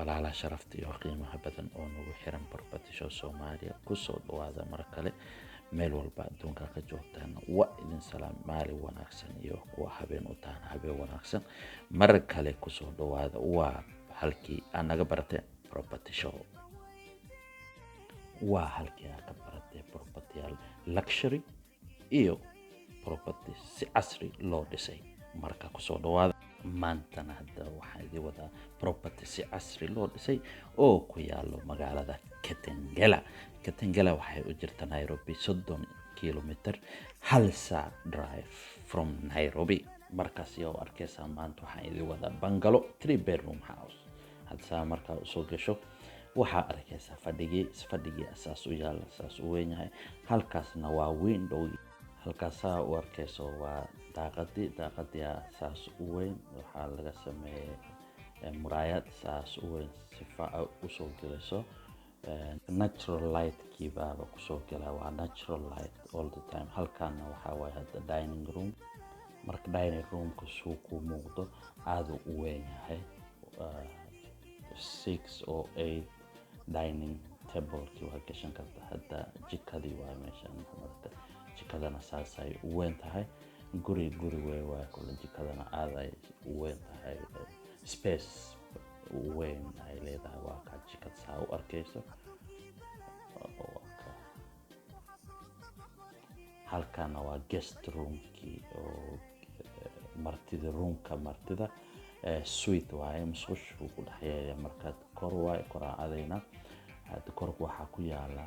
walaala sharafta iyo qiimaha badan oo nagu xiran Property Show Soomaaliya kusoo dhawaada mar kale meel walba adduunka ka joogtaan waa idin salaam maalin wanaagsan iyo waa habeen u tahan habeen wanaagsan mar kale kusoo dhawaada waa halkii aan naga baratay Property Show waa halkii aan ka baratay property luxury iyo property si casri loo dhisay marka kusoo dhawaada maantana hadda waxaan idin wadaa property si casri loo dhisay oo ku yaalo magaalada Kitengela waxay u jirtaa Nairobi 30 kilometer hal saac drive from Nairobi markaas iyo arkaysa maanta waxaan idin wadaa bungalow 3 bedroom house hadda marka soo gasho waxaa arkaysa fadhigii asaas u yaala asaas u weyn yahay halkaasna waa window halkaas u arkayso waa daaqadii asaas u weyn waxaa laga sameeyay muraayad asaas u weyn sifa u soo galayso natural light kiibaaba ku soo galaa waa natural light all the time halkaana waxaa waay hadda dining room marka dining roomka suu ku muuqdo aad u weyn yahay 6 or 8 dining table ki waa gashan karta hadda jikadii waa meeshan marka jikadana saasay u weyn tahay guri way waa kula jikadana aad ay u weyn tahay space u weyn ay leedahay waa ka jikad saa u arkayso halkana waa guest room ki oo martida suite waaye musqushu ku dhaxeeya marka kor waay qoraacadayna hadda kor waxa ku yaala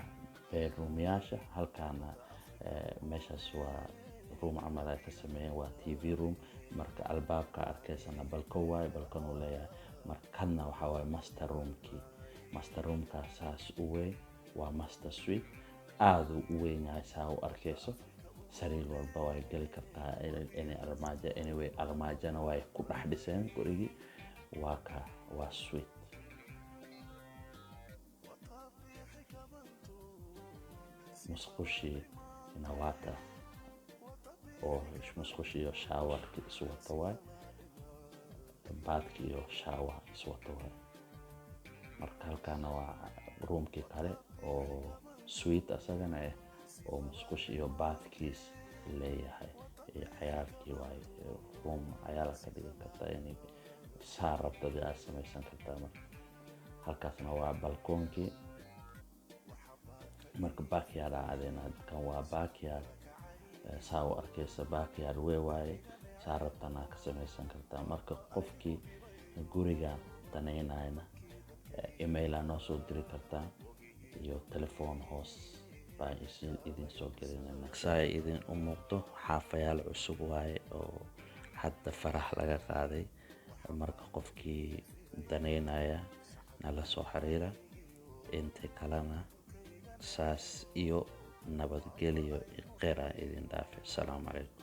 bedroom yaasha halkana meeshaas waa room camal ay ka sameeyeen waa TV room marka albaabka arkaysana balkoon waay balkoon uu leeyahay markana waxa waay master room ka saas u weyn waa master suite aad u weyn yahay saa u arkayso sariir walba way gali kartaa anyway armaajana way ku dhex dhiseen gurigi waa suite musqushi nawata oo musqushi iyo shower isu wata waay baadki iyo shower isu wata waay marka halkana waa roomkii kale oo suite asagana oo musqush iyo bathkiis leeyahay ciyaarkii waay room ciyaar ka dhigan kartaa inay saarabtada ay samaysan kartaa marka halkaasna waa balkoonkii marka backyard aadena kan waa backyard saa u arkaysa backyard waaye saarabtana ka samaysan kartaa marka qofkii guriga daneynayna email aan soo diri kartaa iyo telefoon hoos baa idin soo gelinayna saa idin u muuqdo xaafayaal cusub waaye oo hadda farax laga qaaday marka qofkii daneynaya nala soo xiriira inta kalena saas iyo nabadgelyo qira idin dhaafay. Assalamu alaykum.